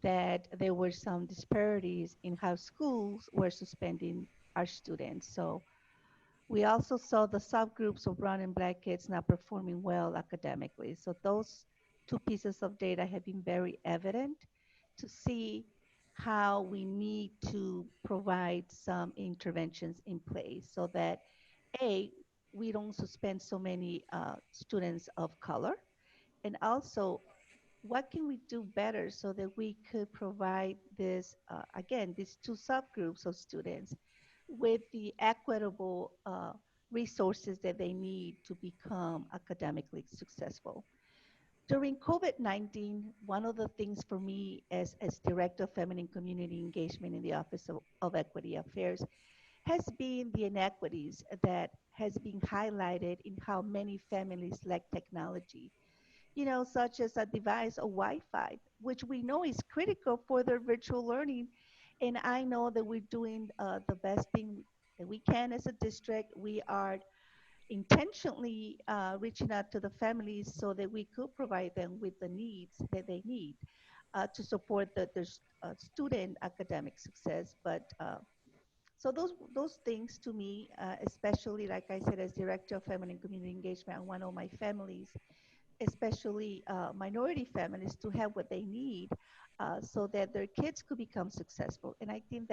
that there were some disparities in how schools were suspending our students. So we also saw the subgroups of brown and black kids not performing well academically. So those two pieces of data have been very evident to see how we need to provide some interventions in place so that A, we don't suspend so many students of color, and also what can we do better so that we could provide this, again, these two subgroups of students with the equitable resources that they need to become academically successful. During COVID-19, one of the things for me as Director of Feminine Community Engagement in the Office of Equity Affairs has been the inequities that has been highlighted in how many families lack technology, such as a device or Wi-Fi, which we know is critical for their virtual learning. And I know that we're doing the best thing that we can as a district. We are intentionally reaching out to the families so that we could provide them with the needs that they need to support the student academic success. But so those things to me, especially like I said, as Director of Family and Community Engagement, I want all my families, especially minority families, to have what they need so that their kids could become successful. And I think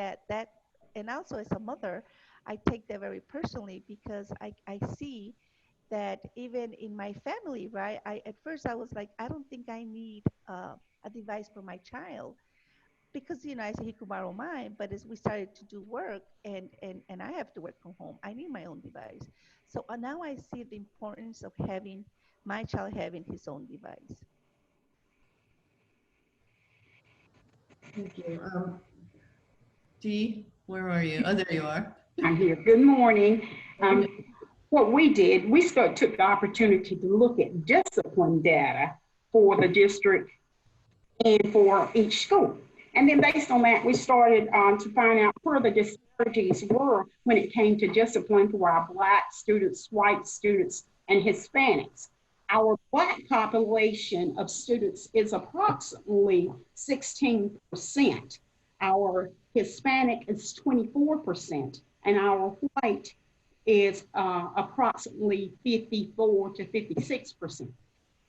and also as a mother, I take that very personally because I see that even in my family, right? At first I was like, I don't think I need a device for my child because I said he could borrow mine, but as we started to do work and I have to work from home, I need my own device. So now I see the importance of having my child having his own device. Thank you. Dee, where are you? Oh, there you are. I'm here. Good morning. What we did, we took the opportunity to look at discipline data for the district and for each school. And then based on that, we started to find out where the disparities were when it came to discipline for our Black students, white students, and Hispanics. Our Black population of students is approximately 16%. Our Hispanic is 24%, and our white is approximately 54 to 56%.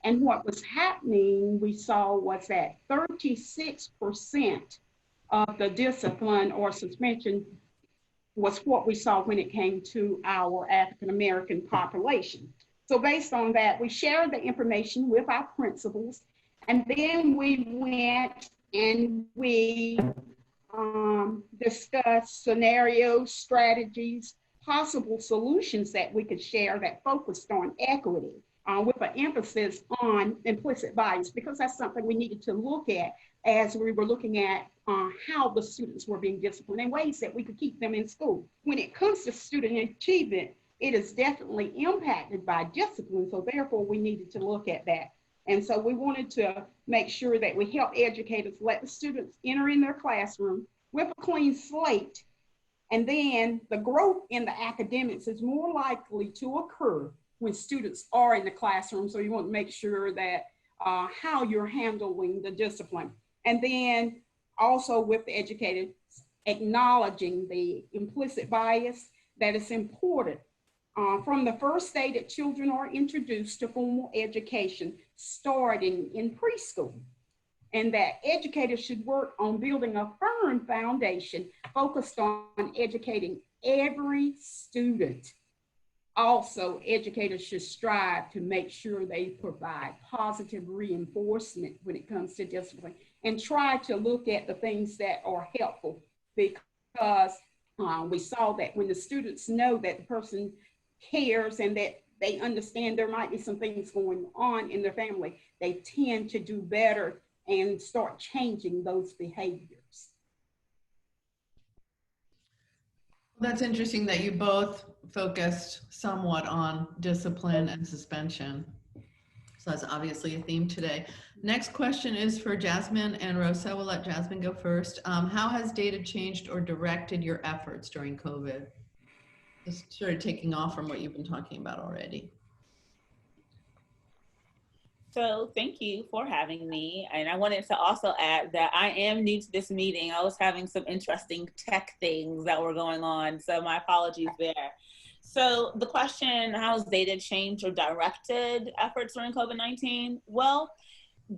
And what was happening, we saw was that 36% of the discipline or suspension was what we saw when it came to our African American population. So based on that, we shared the information with our principals, and then we went and we discussed scenarios, strategies, possible solutions that we could share that focused on equity. With an emphasis on implicit bias, because that's something we needed to look at as we were looking at how the students were being disciplined and ways that we could keep them in school. When it comes to student achievement, it is definitely impacted by discipline, so therefore we needed to look at that. And so we wanted to make sure that we help educators let the students enter in their classroom with a clean slate, and then the growth in the academics is more likely to occur when students are in the classroom. So you want to make sure that how you're handling the discipline. And then also with the educators, acknowledging the implicit bias, that is important. From the first day that children are introduced to formal education, starting in preschool, and that educators should work on building a firm foundation focused on educating every student. Also, educators should strive to make sure they provide positive reinforcement when it comes to discipline and try to look at the things that are helpful, because we saw that when the students know that the person cares and that they understand there might be some things going on in their family, they tend to do better and start changing those behaviors. That's interesting that you both focused somewhat on discipline and suspension. So that's obviously a theme today. Next question is for Jasmine and Rosa. We'll let Jasmine go first. How has data changed or directed your efforts during COVID? Just sort of taking off from what you've been talking about already. So thank you for having me. And I wanted to also add that I am new to this meeting. I was having some interesting tech things that were going on. So my apologies there. So the question, how has data changed or directed efforts during COVID-19? Well,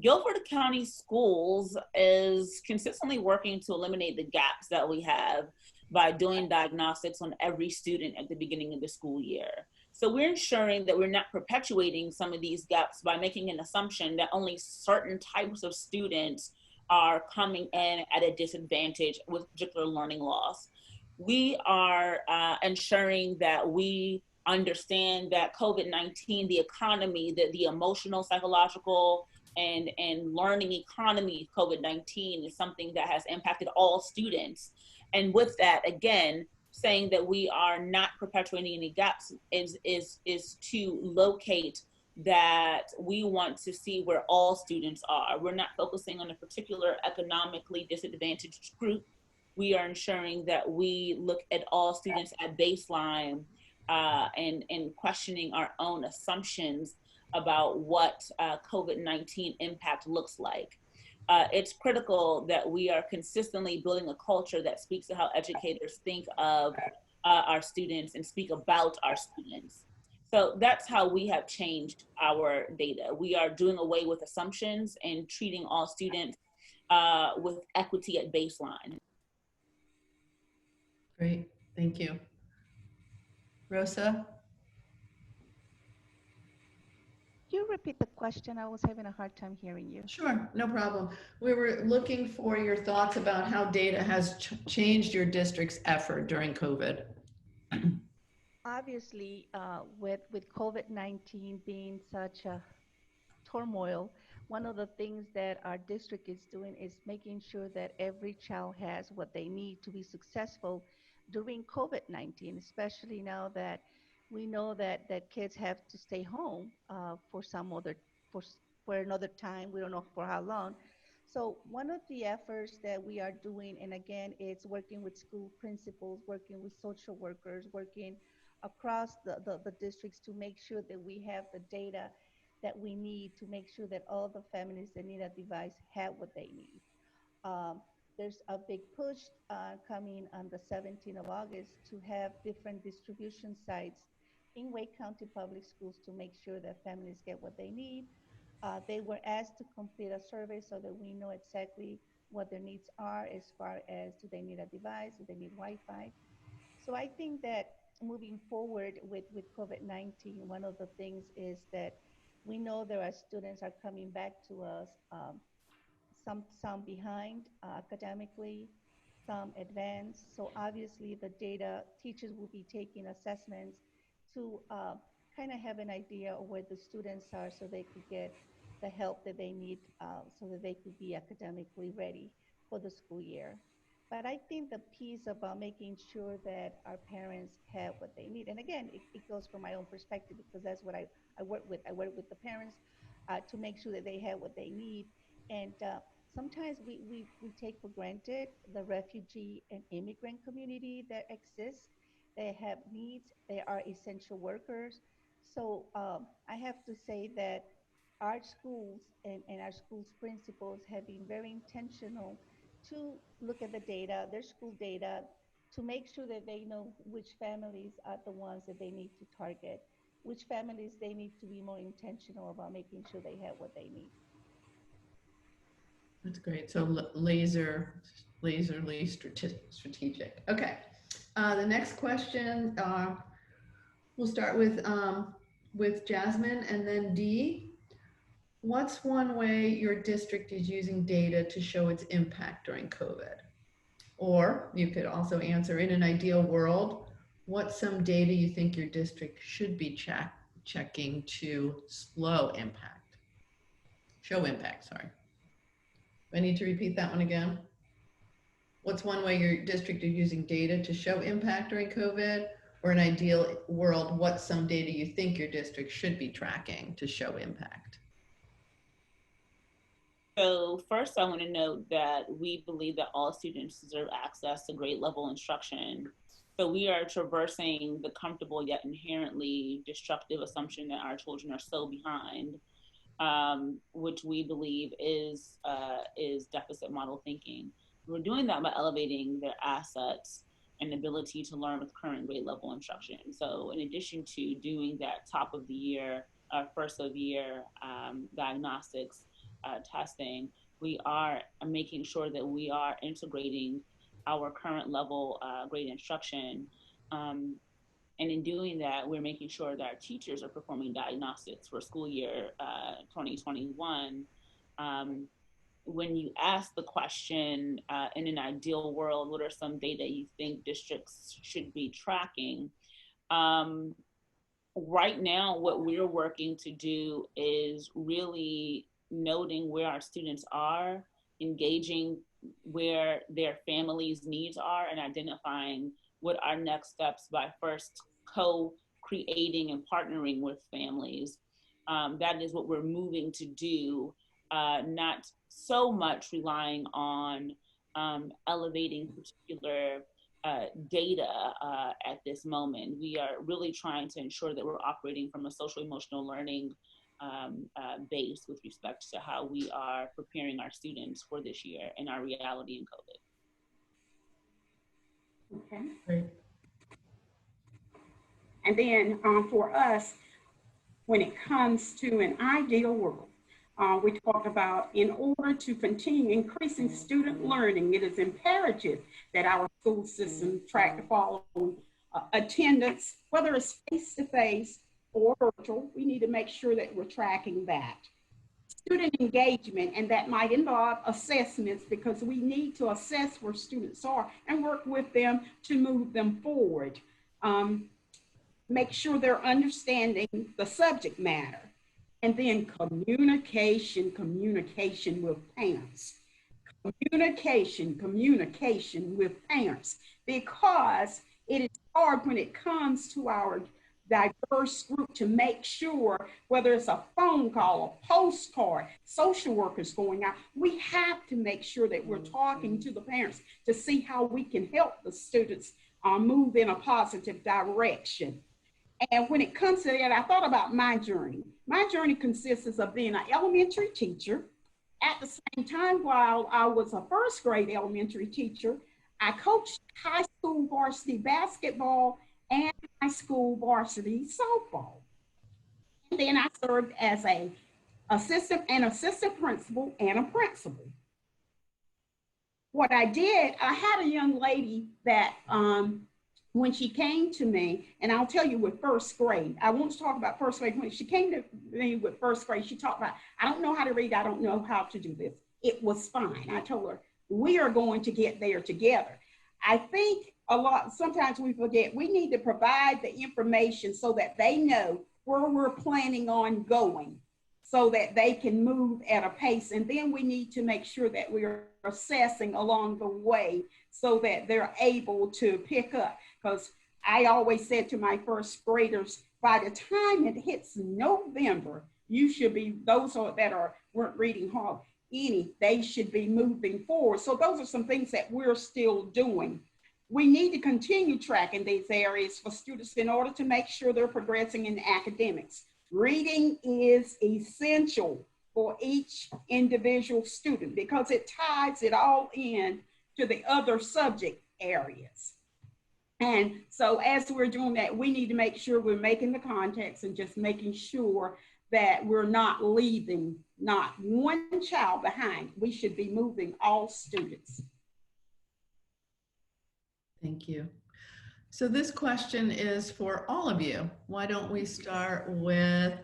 Guilford County Schools is consistently working to eliminate the gaps that we have by doing diagnostics on every student at the beginning of the school year. So we're ensuring that we're not perpetuating some of these gaps by making an assumption that only certain types of students are coming in at a disadvantage with particular learning loss. We are ensuring that we understand that COVID-19, the economy, the emotional, psychological, and learning economy of COVID-19 is something that has impacted all students. And with that, again, saying that we are not perpetuating any gaps is to locate that we want to see where all students are. We're not focusing on a particular economically disadvantaged group. We are ensuring that we look at all students at baseline and questioning our own assumptions about what COVID-19 impact looks like. It's critical that we are consistently building a culture that speaks to how educators think of our students and speak about our students. So that's how we have changed our data. We are doing away with assumptions and treating all students with equity at baseline. Great, thank you. Rosa? You repeat the question? I was having a hard time hearing you. Sure, no problem. We were looking for your thoughts about how data has changed your district's effort during COVID. Obviously, with COVID-19 being such a turmoil, one of the things that our district is doing is making sure that every child has what they need to be successful during COVID-19, especially now that we know that kids have to stay home for some other for for another time. We don't know for how long. So one of the efforts that we are doing, and again, it's working with school principals, working with social workers, working across the districts to make sure that we have the data that we need to make sure that all the families that need a device have what they need. Um, there's a big push coming on the 17th of August to have different distribution sites in Wake County Public Schools to make sure that families get what they need. They were asked to complete a survey so that we know exactly what their needs are as far as do they need a device, do they need Wi-Fi. So I think that moving forward with COVID-19, one of the things is that we know there are students are coming back to us, some behind academically, some advanced. So obviously the data, teachers will be taking assessments to kind of have an idea of where the students are so they could get the help that they need so that they could be academically ready for the school year. But I think the piece about making sure that our parents have what they need, and again, it goes from my own perspective because that's what I work with. I work with the parents to make sure that they have what they need. And sometimes we take for granted the refugee and immigrant community that exists. They have needs, they are essential workers. So I have to say that our schools and our schools principals have been very intentional to look at the data, their school data, to make sure that they know which families are the ones that they need to target, which families they need to be more intentional about making sure they have what they need. That's great. So laserly strategic. Okay. The next question, we'll start with Jasmine and then Dee. What's one way your district is using data to show its impact during COVID? Or you could also answer, in an ideal world, what's some data you think your district should be checking to show impact, sorry. Do I need to repeat that one again? What's one way your district is using data to show impact during COVID? Or an ideal world, what's some data you think your district should be tracking to show impact? So first, I want to note that we believe that all students deserve access to grade level instruction. So we are traversing the comfortable yet inherently destructive assumption that our children are so behind. which we believe is deficit model thinking. We're doing that by elevating their assets and ability to learn with current grade level instruction. So, in addition to doing that top of the year, first of year diagnostics testing, we are making sure that we are integrating our current level grade instruction. Um, and in doing that, we're making sure that our teachers are performing diagnostics for school year 2021. Um, when you ask the question, in an ideal world, what are some data you think districts should be tracking? Um, right now, what we're working to do is really noting where our students are, engaging where their families' needs are, and identifying what our next steps by first co-creating and partnering with families. That is what we're moving to do, not so much relying on elevating particular data at this moment. We are really trying to ensure that we're operating from a social emotional learning base with respect to how we are preparing our students for this year and our reality in COVID. Okay. Great. And then for us, when it comes to an ideal world, we talked about in order to continue increasing student learning, it is imperative that our school system track the following attendance, whether it's face to face or virtual. We need to make sure that we're tracking that. Student engagement, and that might involve assessments because we need to assess where students are and work with them to move them forward. Um, Make sure they're understanding the subject matter. And then communication with parents. Communication with parents, because it is hard when it comes to our diverse group to make sure, whether it's a phone call, a postcard, social workers going out, we have to make sure that we're talking to the parents to see how we can help the students move in a positive direction. And when it comes to that, I thought about my journey. My journey consists of being an elementary teacher. At the same time, while I was a first grade elementary teacher, I coached high school varsity basketball and high school varsity softball. And then I served as an assistant principal and a principal. What I did, I had a young lady that when she came to me, and I'll tell you with first grade, I want to talk about first grade. When she came to me with first grade, she talked about, I don't know how to read, I don't know how to do this. It was fine. I told her, we are going to get there together. I think sometimes we forget, we need to provide the information so that they know where we're planning on going so that they can move at a pace. And then we need to make sure that we are assessing along the way so that they're able to pick up. Because I always said to my first graders, by the time it hits November, you should be, weren't reading hard, they should be moving forward. So those are some things that we're still doing. We need to continue tracking these areas for students in order to make sure they're progressing in academics. Reading is essential for each individual student because it ties it all in to the other subject areas. And so as we're doing that, we need to make sure we're making the context and just making sure that we're not leaving not one child behind. We should be moving all students. Thank you. So this question is for all of you. Why don't we start with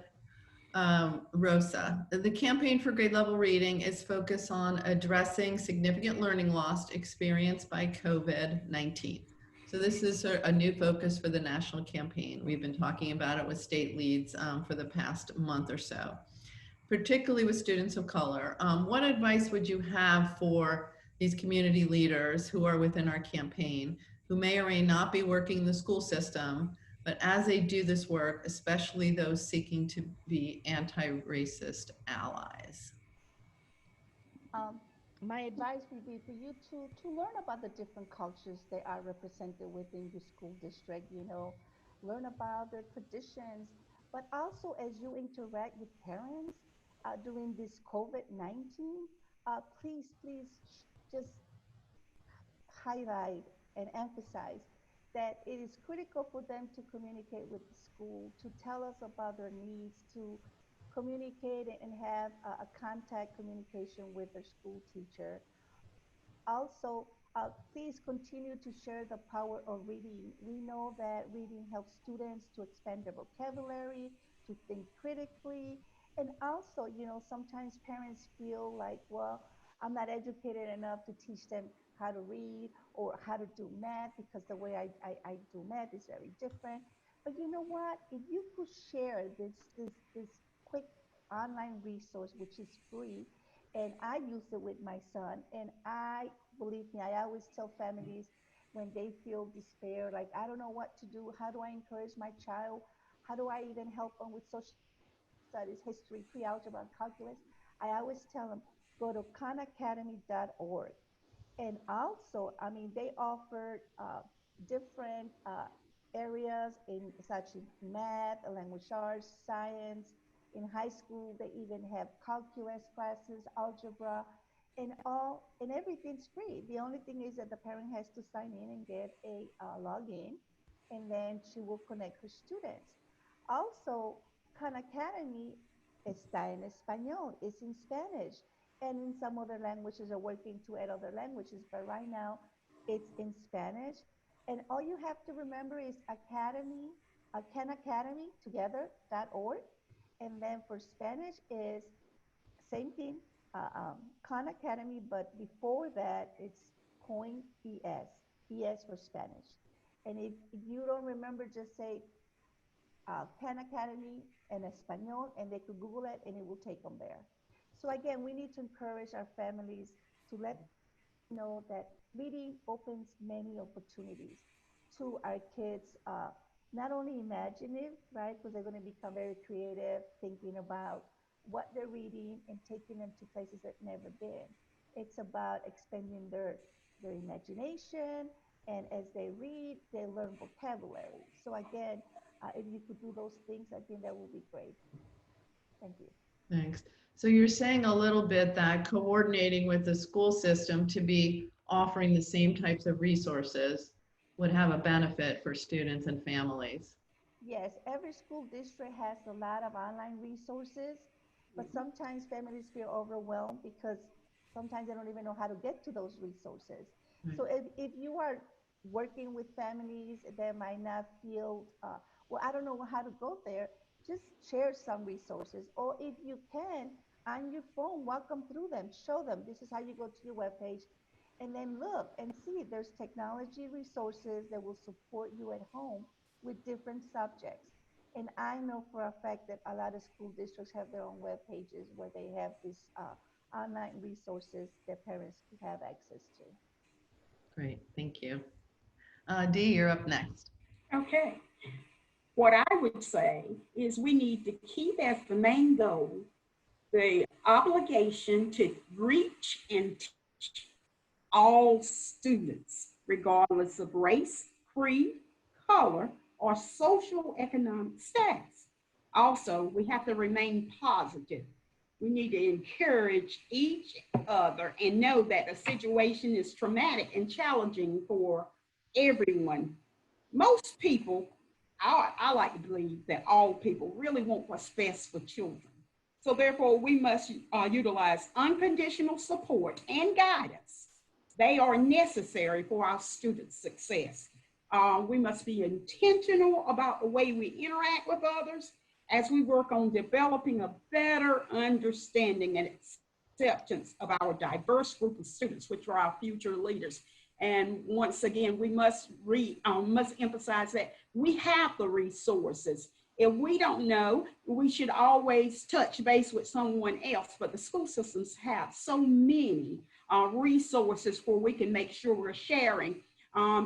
Rosa? The campaign for grade level reading is focused on addressing significant learning loss experienced by COVID-19. So this is a new focus for the national campaign. We've been talking about it with state leads for the past month or so, particularly with students of color. What advice would you have for these community leaders who are within our campaign, who may or may not be working in the school system, but as they do this work, especially those seeking to be anti-racist allies? Um, my advice would be for you to learn about the different cultures that are represented within your school district, learn about their traditions, but also as you interact with parents, during this COVID-19, please just highlight and emphasize that it is critical for them to communicate with the school, to tell us about their needs, to communicate and have a contact communication with their school teacher. Also, please continue to share the power of reading. We know that reading helps students to expand their vocabulary, to think critically, and also, sometimes parents feel like, well, I'm not educated enough to teach them how to read or how to do math because the way I do math is very different. But you know what? If you could share this quick online resource, which is free, and I use it with my son. And believe me, I always tell families when they feel despair, like, I don't know what to do. How do I encourage my child? How do I even help them with social studies, history, pre-algebra, and calculus? I always tell them, go to khanacademy.org. And also, I mean, they offer different areas in such as math, language arts, science. In high school, they even have calculus classes, algebra, and everything's free. The only thing is that the parent has to sign in and get a login, and then she will connect her students. Also, Khan Academy está en español, it's in Spanish, and in some other languages are working to add other languages, but right now it's in Spanish. And all you have to remember is Academy, Khan Academy together.org. And then for Spanish is same thing, Khan Academy, but before that it's Coin ES, ES for Spanish. And if you don't remember, just say Khan Academy en Espanol, and they could Google it and it will take them there. So again, we need to encourage our families to let them know that reading opens many opportunities to our kids, not only imaginative, right, because they're going to become very creative, thinking about what they're reading and taking them to places they've never been. It's about expanding their imagination, and as they read, they learn vocabulary. So again, if you could do those things, I think that would be great. Thank you. Thanks. So you're saying a little bit that coordinating with the school system to be offering the same types of resources would have a benefit for students and families. Yes, every school district has a lot of online resources, but sometimes families feel overwhelmed because sometimes they don't even know how to get to those resources. Right. So if you are working with families that might not feel, well, I don't know how to go there, just share some resources. Or if you can, on your phone, walk them through them, show them this is how you go to your webpage, and then look and see there's technology resources that will support you at home with different subjects. And I know for a fact that a lot of school districts have their own web pages where they have these online resources that parents could have access to. Great, thank you. Dee, you're up next. Okay. What I would say is we need to keep as the main goal the obligation to reach and teach all students, regardless of race, creed, color, or social economic status. Also, we have to remain positive. We need to encourage each other and know that the situation is traumatic and challenging for everyone. Most people, I like to believe that all people really want what's best for children. So therefore, we must utilize unconditional support and guidance. They are necessary for our students' success. We must be intentional about the way we interact with others as we work on developing a better understanding and acceptance of our diverse group of students, which are our future leaders. And once again, we must emphasize that we have the resources. If we don't know, we should always touch base with someone else. But the school systems have so many resources where we can make sure we're sharing.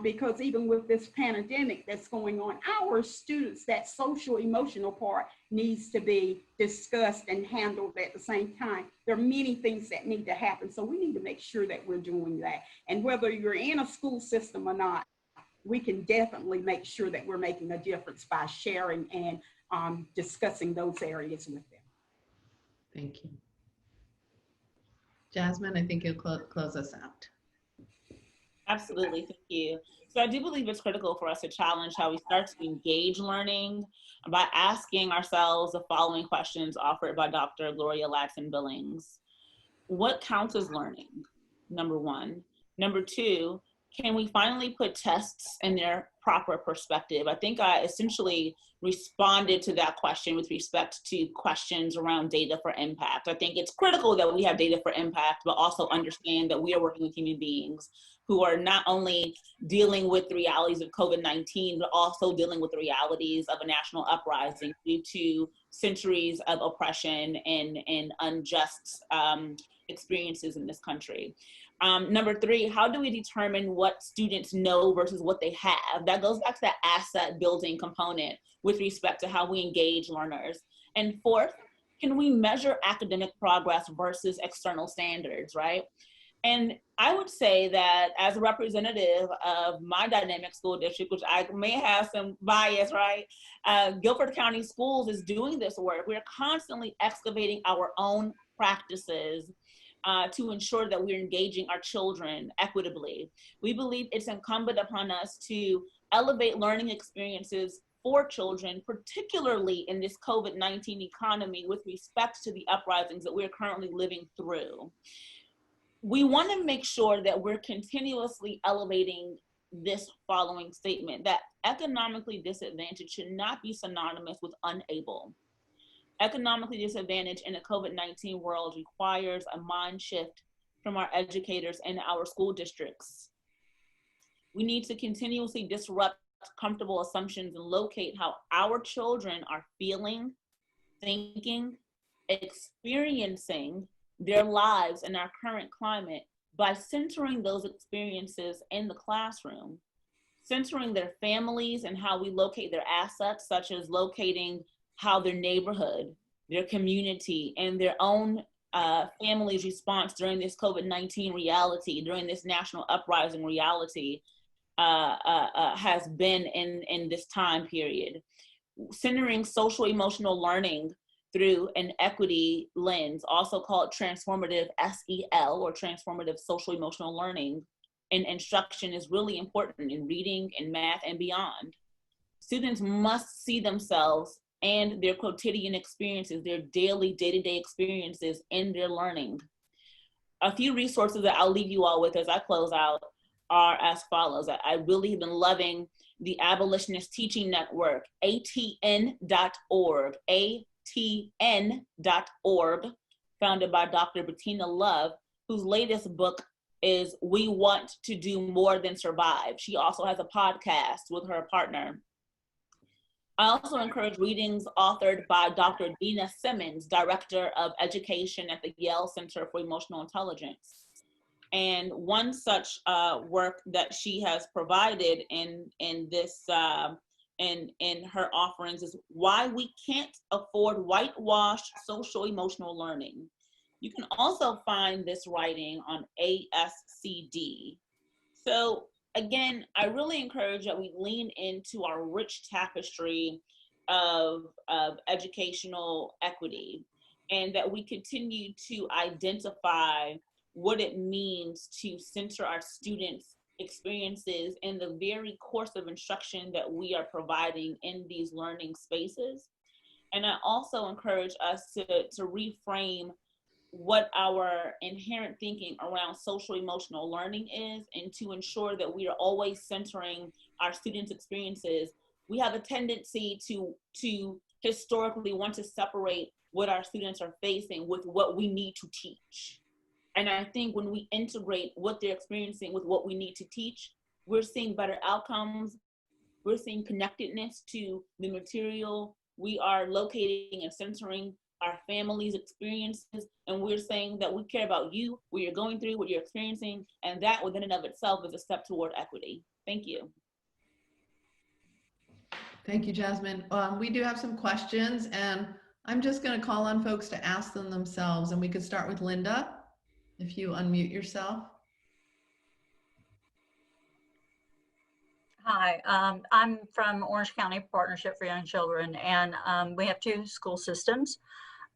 Because even with this pandemic that's going on, our students, that social emotional part needs to be discussed and handled at the same time. There are many things that need to happen. So we need to make sure that we're doing that. And whether you're in a school system or not, we can definitely make sure that we're making a difference by sharing and discussing those areas with them. Thank you. Jasmine, I think you'll close us out. Absolutely, thank you. So I do believe it's critical for us to challenge how we start to engage learning by asking ourselves the following questions offered by Dr. Gloria Ladson Billings. What counts as learning? Number one. Number two, can we finally put tests in their proper perspective? I think I essentially responded to that question with respect to questions around data for impact. I think it's critical that we have data for impact, but also understand that we are working with human beings who are not only dealing with the realities of COVID-19, but also dealing with the realities of a national uprising due to centuries of oppression and unjust experiences in this country. Number three, how do we determine what students know versus what they have? That goes back to that asset building component with respect to how we engage learners. And fourth, can we measure academic progress versus external standards, right? And I would say that as a representative of my dynamic school district, which I may have some bias, right? Guilford County Schools is doing this work. We're constantly excavating our own practices to ensure that we're engaging our children equitably. We believe it's incumbent upon us to elevate learning experiences for children, particularly in this COVID-19 economy with respect to the uprisings that we're currently living through. We want to make sure that we're continuously elevating this following statement, that economically disadvantaged should not be synonymous with unable. Economically disadvantaged in a COVID-19 world requires a mind shift from our educators and our school districts. We need to continuously disrupt comfortable assumptions and locate how our children are feeling, thinking, experiencing their lives in our current climate by centering those experiences in the classroom, centering their families and how we locate their assets, such as locating how their neighborhood, their community, and their own family's response during this COVID-19 reality, during this national uprising reality has been in this time period. Centering social emotional learning through an equity lens, also called transformative SEL, or transformative social emotional learning, in instruction is really important in reading and math and beyond. Students must see themselves and their quotidian experiences, their daily, day-to-day experiences in their learning. A few resources that I'll leave you all with as I close out are as follows. I really have been loving the Abolitionist Teaching Network, atn.org, atn.org, founded by Dr. Bettina Love, whose latest book is We Want to Do More Than Survive. She also has a podcast with her partner. I also encourage readings authored by Dr. Dina Simmons, Director of Education at the Yale Center for Emotional Intelligence. And one such work that she has provided in this in her offerings is Why We Can't Afford Whitewashed Social Emotional Learning. You can also find this writing on ASCD. So again, I really encourage that we lean into our rich tapestry of educational equity, and that we continue to identify what it means to center our students' experiences in the very course of instruction that we are providing in these learning spaces. And I also encourage us to reframe what our inherent thinking around social emotional learning is, and to ensure that we are always centering our students' experiences. We have a tendency to historically want to separate what our students are facing with what we need to teach. And I think when we integrate what they're experiencing with what we need to teach, we're seeing better outcomes. We're seeing connectedness to the material. We are locating and centering our families' experiences, and we're saying that we care about you, what you're going through, what you're experiencing, and that within and of itself is a step toward equity. Thank you. Thank you, Jasmine. We do have some questions, and I'm just going to call on folks to ask them themselves, and we could start with Linda, if you unmute yourself. Hi, I'm from Orange County Partnership for Young Children, and we have two school systems.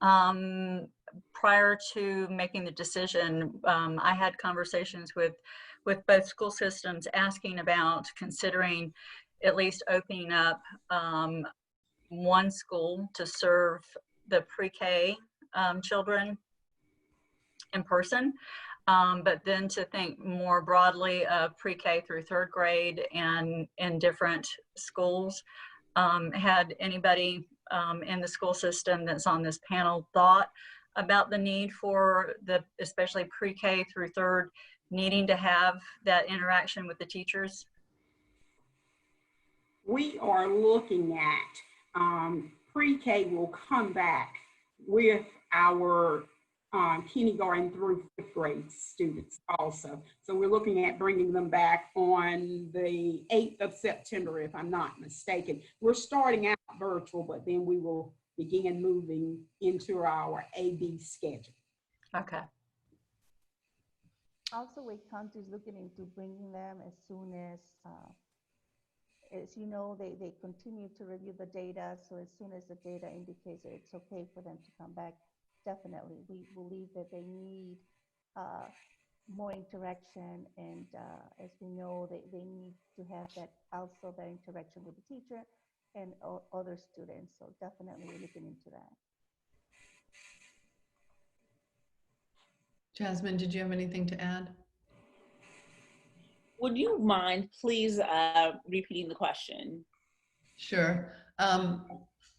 Prior to making the decision, I had conversations with both school systems asking about considering at least opening up one school to serve the pre-K children in person, but then to think more broadly of pre-K through third grade and in different schools. Had anybody in the school system that's on this panel thought about the need for the, especially pre-K through third, needing to have that interaction with the teachers? We are looking at pre-K will come back with our kindergarten through fifth grade students also. So we're looking at bringing them back on the 8th of September, if I'm not mistaken. We're starting out virtual, but then we will begin moving into our AB schedule. Okay. Also, Wake County is looking into bringing them as soon as you know, they continue to review the data. So as soon as the data indicates that it's okay for them to come back, definitely. We believe that they need more interaction. And as we know, they need to have that also that interaction with the teacher and other students. So definitely we're looking into that. Jasmine, did you have anything to add? Would you mind please repeating the question? Sure.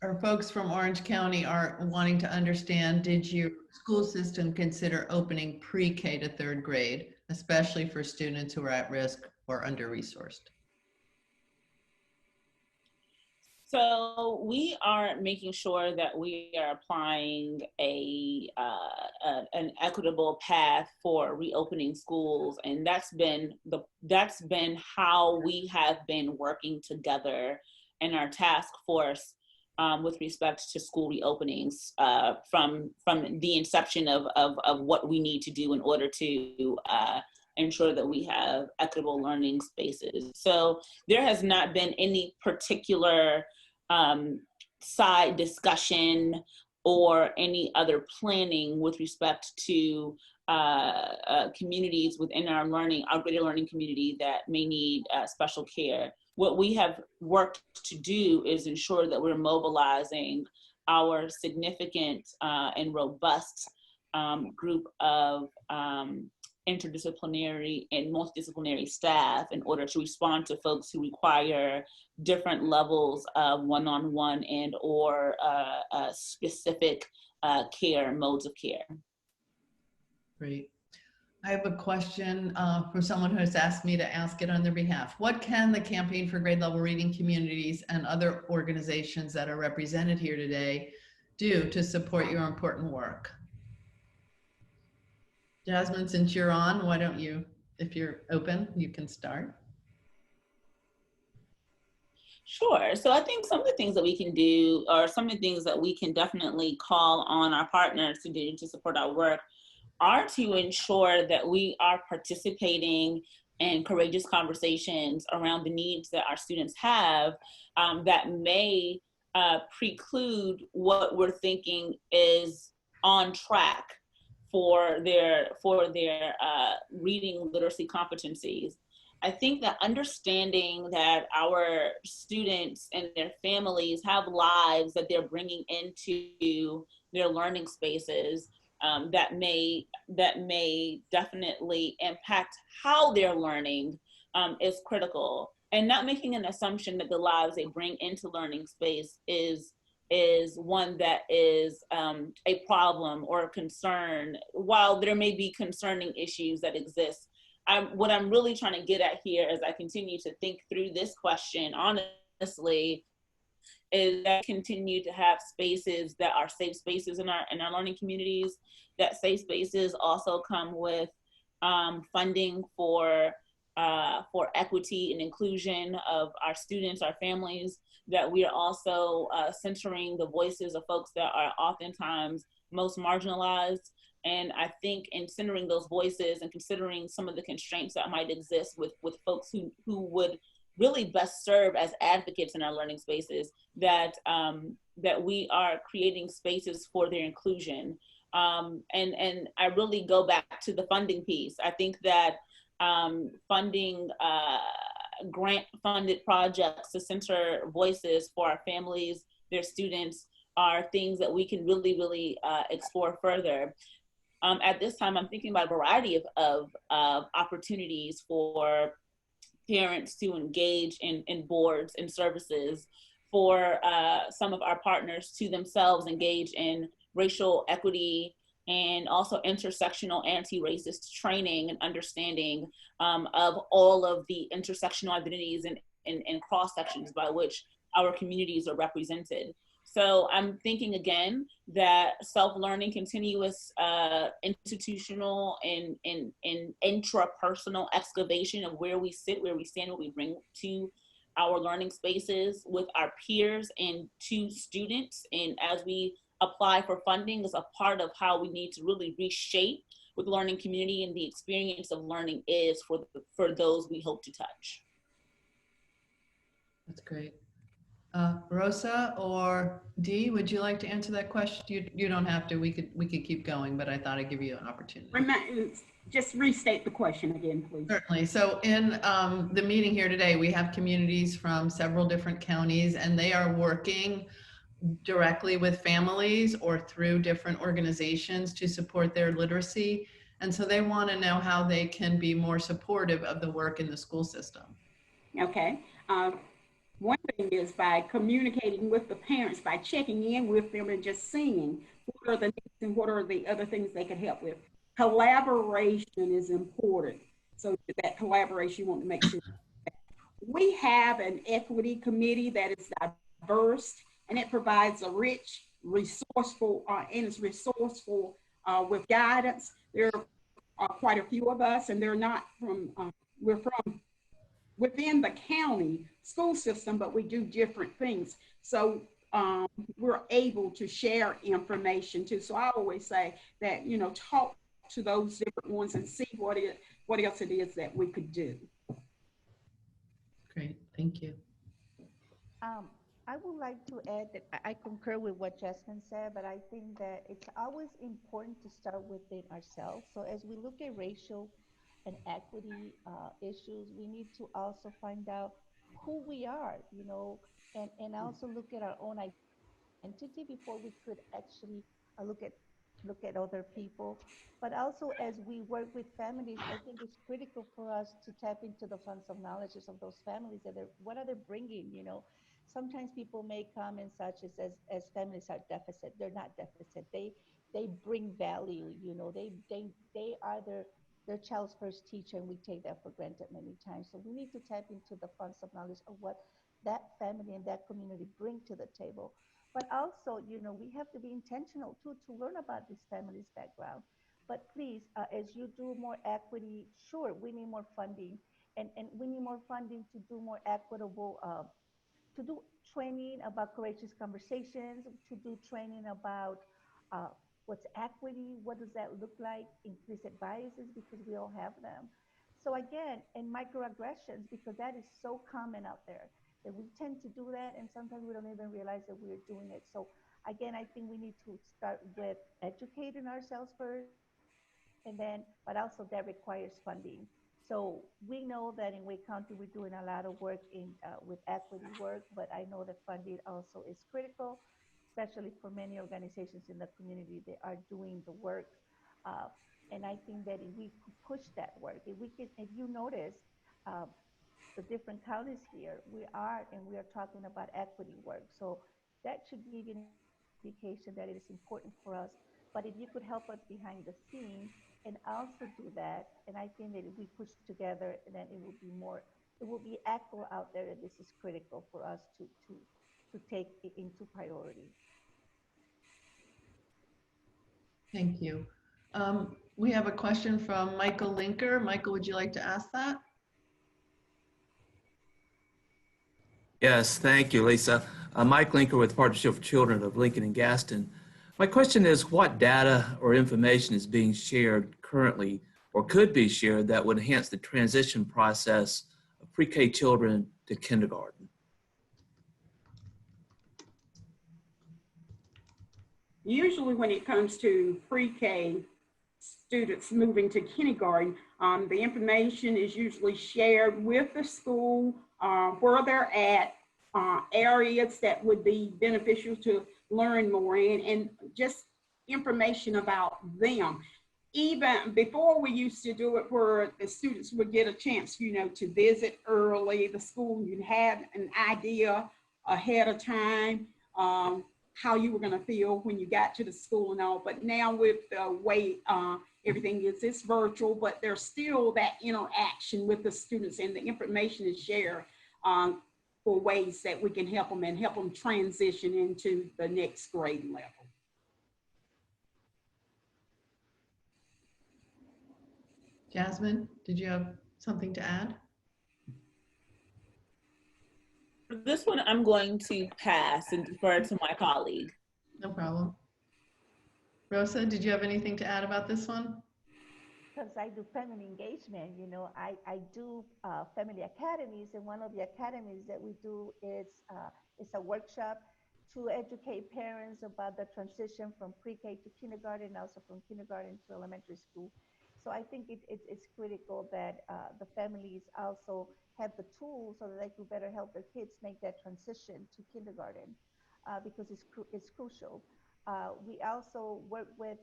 Our folks from Orange County are wanting to understand, did your school system consider opening pre-K to third grade, especially for students who are at risk or under-resourced? So we are making sure that we are applying an equitable path for reopening schools, and that's been how we have been working together in our task force with respect to school reopenings from the inception of what we need to do in order to ensure that we have equitable learning spaces. So there has not been any particular side discussion or any other planning with respect to communities within our greater learning community that may need special care. What we have worked to do is ensure that we're mobilizing our significant and robust group of interdisciplinary and multidisciplinary staff in order to respond to folks who require different levels of one-on-one and or specific care, modes of care. Great. I have a question for someone who has asked me to ask it on their behalf. What can the Campaign for Grade Level Reading Communities and other organizations that are represented here today do to support your important work? Jasmine, since you're on, why don't you, if you're open, you can start. Sure. So I think some of the things that we can do, or some of the things that we can definitely call on our partners to do to support our work, are to ensure that we are participating in courageous conversations around the needs that our students have that may preclude what we're thinking is on track for their reading literacy competencies. I think that understanding that our students and their families have lives that they're bringing into their learning spaces that may definitely impact how they're learning is critical, and not making an assumption that the lives they bring into learning space is one that is a problem or a concern, while there may be concerning issues that exist. What I'm really trying to get at here as I continue to think through this question, honestly, is that continue to have spaces that are safe spaces in our learning communities. That safe spaces also come with funding for equity and inclusion of our students, our families, that we are also centering the voices of folks that are oftentimes most marginalized. And I think in centering those voices and considering some of the constraints that might exist with folks who would really best serve as advocates in our learning spaces, that that we are creating spaces for their inclusion. And I really go back to the funding piece. I think that funding grant funded projects to center voices for our families, their students, are things that we can really explore further. At this time, I'm thinking about a variety of opportunities for parents to engage in boards and services, for some of our partners to themselves engage in racial equity and also intersectional anti-racist training and understanding of all of the intersectional identities and cross sections by which our communities are represented. So I'm thinking again that self-learning, continuous institutional and intrapersonal excavation of where we sit, where we stand, what we bring to our learning spaces with our peers and to students, and as we apply for funding, is a part of how we need to really reshape what the learning community and the experience of learning is for those we hope to touch. That's great. Rosa or Dee, would you like to answer that question? You don't have to. We could keep going, but I thought I'd give you an opportunity. Just restate the question again, please. Certainly. So in the meeting here today, we have communities from several different counties, and they are working directly with families or through different organizations to support their literacy. And so they want to know how they can be more supportive of the work in the school system. Okay. One thing is by communicating with the parents, by checking in with them and just seeing what are the needs and what are the other things they can help with. Collaboration is important. So that collaboration, you want to make sure. We have an equity committee that is diverse, and it provides a rich, resourceful, with guidance. There are quite a few of us, and they're not from, we're from within the county school system, but we do different things. So we're able to share information too. So I always say that, talk to those different ones and see what else it is that we could do. Great, thank you. I would like to add that I concur with what Jasmine said, but I think that it's always important to start within ourselves. So as we look at racial and equity issues, we need to also find out who we are, and also look at our own identity before we could actually look at other people. But also, as we work with families, I think it's critical for us to tap into the funds of knowledge of those families. What are they bringing? Sometimes people make comments such as families are deficit. They're not deficit. They bring value. They are their child's first teacher, and we take that for granted many times. So we need to tap into the funds of knowledge of what that family and that community bring to the table. But also, we have to be intentional too to learn about this family's background. But please, as you do more equity, sure, we need more funding, and we need more funding to do more equitable, to do training about courageous conversations, to do training about what's equity, what does that look like, implicit biases, because we all have them. So again, and microaggressions, because that is so common out there, that we tend to do that, and sometimes we don't even realize that we're doing it. So again, I think we need to start with educating ourselves first, and then, but also that requires funding. So we know that in Wake County, we're doing a lot of work with equity work, but I know that funding also is critical, especially for many organizations in the community that are doing the work. Uh, and I think that if we could push that work, if you notice, uh, the different counties here, we are talking about equity work. So that should give you an indication that it is important for us. But if you could help us behind the scene and also do that, and I think that if we push together, then it will be echo out there that this is critical for us to take it into priority. Thank you. We have a question from Michael Linker. Michael, would you like to ask that? Yes, thank you, Lisa. Mike Linker with Partnership for Children of Lincoln and Gaston. My question is, what data or information is being shared currently or could be shared that would enhance the transition process of pre-K children to kindergarten? Usually when it comes to pre-K students moving to kindergarten, the information is usually shared with the school, where they're at, areas that would be beneficial to learn more in, and just information about them. Even before, we used to do it where the students would get a chance, to visit early the school. You'd have an idea ahead of time, how you were going to feel when you got to the school and all. But now with the way everything is, it's virtual, but there's still that interaction with the students, and the information is shared for ways that we can help them and help them transition into the next grade level. Jasmine, did you have something to add? For this one, I'm going to pass and defer to my colleague. No problem. Rosa, did you have anything to add about this one? Because I do family engagement, I do family academies, and one of the academies that we do is it's a workshop to educate parents about the transition from pre-K to kindergarten, also from kindergarten to elementary school. So I think it's critical that the families also have the tools so that they could better help their kids make that transition to kindergarten, because it's crucial. We also work with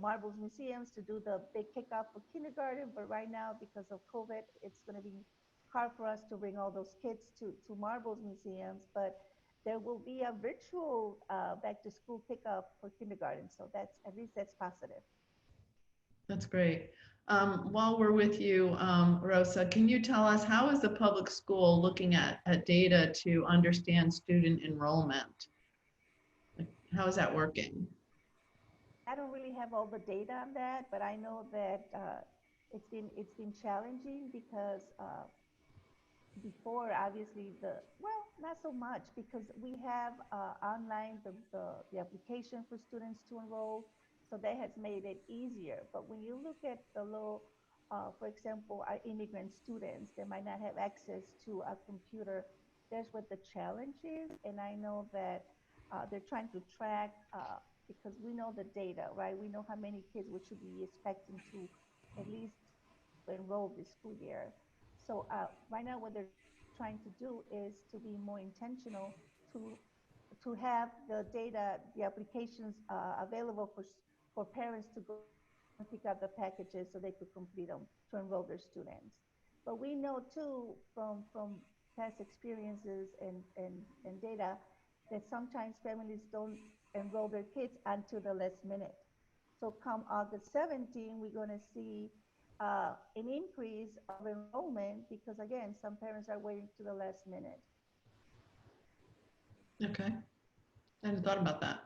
Marbles Museums to do the big kickoff for kindergarten, but right now, because of COVID, it's going to be hard for us to bring all those kids to Marbles Museums, but there will be a virtual back to school kickoff for kindergarten. So at least that's positive. That's great. While we're with you, Rosa, can you tell us how is the public school looking at data to understand student enrollment? Like, how is that working? I don't really have all the data on that, but I know that it's been challenging because before, obviously, not so much, because we have online the application for students to enroll, so that has made it easier. But when you look at the low, for example, our immigrant students, they might not have access to a computer. That's what the challenge is, and I know that they're trying to track, because we know the data, right? We know how many kids we should be expecting to at least enroll this school year. So right now, what they're trying to do is to be more intentional, to have the data, the applications available for parents to go and pick up the packages so they could complete them to enroll their students. But we know too from past experiences and data that sometimes families don't enroll their kids until the last minute. So come August 17, we're going to see an increase of enrollment because, again, some parents are waiting to the last minute. Okay, I hadn't thought about that.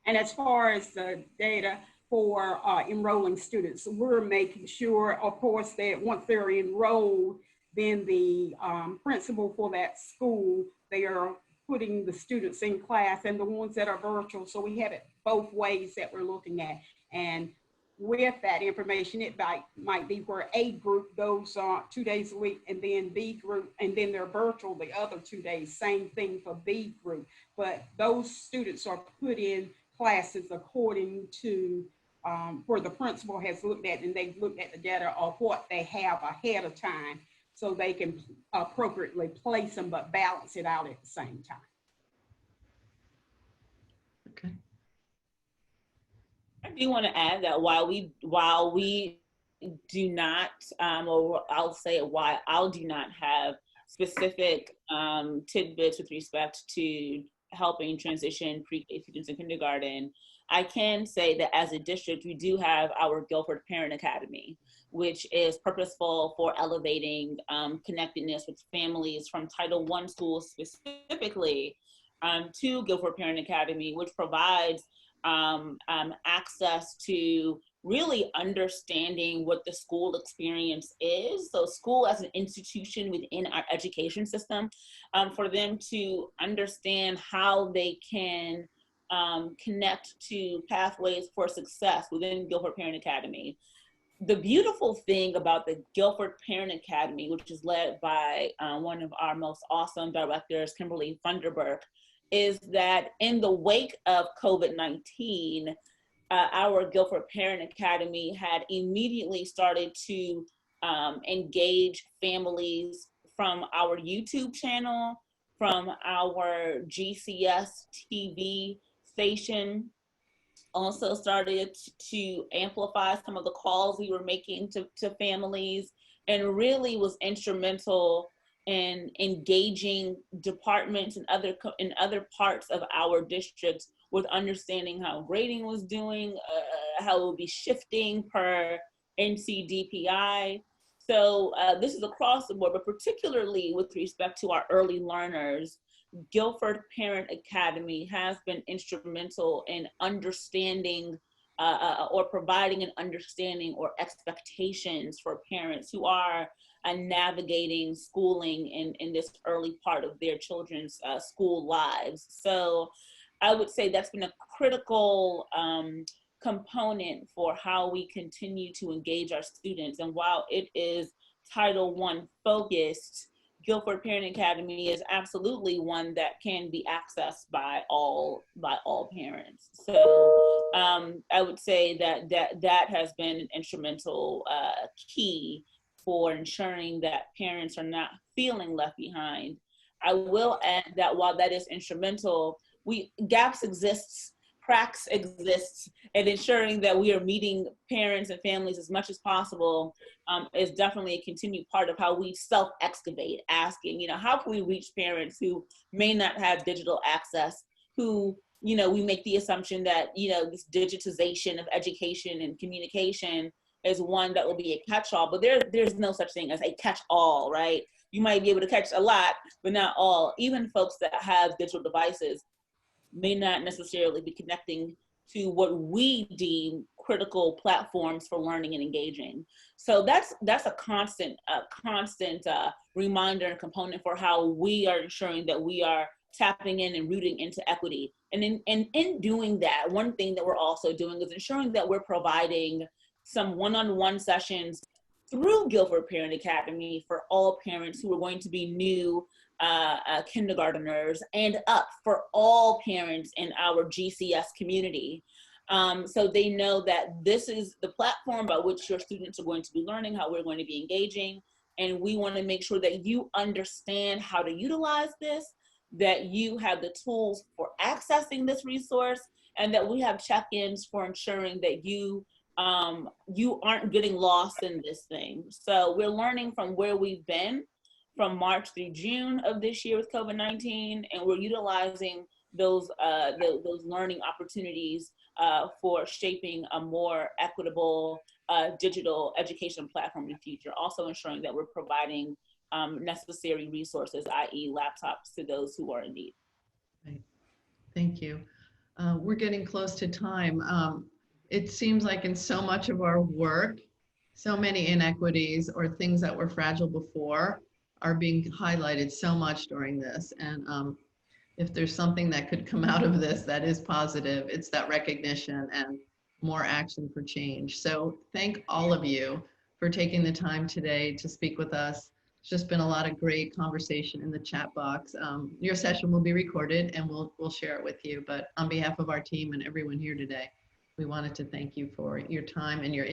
And as far as the data for enrolling students, we're making sure, of course, that once they're enrolled, then the principal for that school, they are putting the students in class, and the ones that are virtual. So we have it both ways that we're looking at. And with that information, it might be where A group goes 2 days a week, and then B group, and then they're virtual the other 2 days. Same thing for B group. But those students are put in classes according to where the principal has looked at, and they've looked at the data of what they have ahead of time, so they can appropriately place them but balance it out at the same time. Okay. I do want to add that while we do not, or I'll say why I do not have specific tidbits with respect to helping transition pre-K students in kindergarten, I can say that as a district, we do have our Guilford Parent Academy, which is purposeful for elevating connectedness with families from Title I schools specifically to Guilford Parent Academy, which provides access to really understanding what the school experience is. So school as an institution within our education system, for them to understand how they can connect to pathways for success within Guilford Parent Academy. the beautiful thing about the Guilford Parent Academy, which is led by one of our most awesome directors, Kimberly Funderburk, is that in the wake of COVID-19, our Guilford Parent Academy had immediately started to engage families from our YouTube channel, from our GCS TV station, also started to amplify some of the calls we were making to families, and really was instrumental in engaging departments and other parts of our districts with understanding how grading was doing, how it would be shifting per NCDPI. So this is across the board, but particularly with respect to our early learners, Guilford Parent Academy has been instrumental in understanding or providing an understanding or expectations for parents who are navigating schooling in this early part of their children's school lives. So I would say that's been a critical component for how we continue to engage our students. And while it is Title I focused, Guilford Parent Academy is absolutely one that can be accessed by all parents. So I would say that has been an instrumental key for ensuring that parents are not feeling left behind. I will add that while that is instrumental, gaps exists, cracks exist, and ensuring that we are meeting parents and families as much as possible is definitely a continued part of how we self-excavate, asking, how can we reach parents who may not have digital access, who, we make the assumption that, this digitization of education and communication is one that will be a catch-all, but there's no such thing as a catch-all, right? You might be able to catch a lot, but not all. Even folks that have digital devices may not necessarily be connecting to what we deem critical platforms for learning and engaging. So that's a constant reminder and component for how we are ensuring that we are tapping in and rooting into equity. And in doing that, one thing that we're also doing is ensuring that we're providing some one-on-one sessions through Guilford Parent Academy for all parents who are going to be new kindergarteners and up, for all parents in our GCS community. So they know that this is the platform by which your students are going to be learning, how we're going to be engaging. And we want to make sure that you understand how to utilize this, that you have the tools for accessing this resource, and that we have check-ins for ensuring that you aren't getting lost in this thing. So we're learning from where we've been from March through June of this year with COVID-19, and we're utilizing those learning opportunities for shaping a more equitable digital education platform in the future. Also ensuring that we're providing necessary resources, i.e. laptops, to those who are in need. Right. Thank you. We're getting close to time. It seems like in so much of our work, so many inequities or things that were fragile before are being highlighted so much during this. And if there's something that could come out of this that is positive, it's that recognition and more action for change. So thank all of you for taking the time today to speak with us. It's just been a lot of great conversation in the chat box. Your session will be recorded and we'll share it with you. But on behalf of our team and everyone here today, we wanted to thank you for your time and your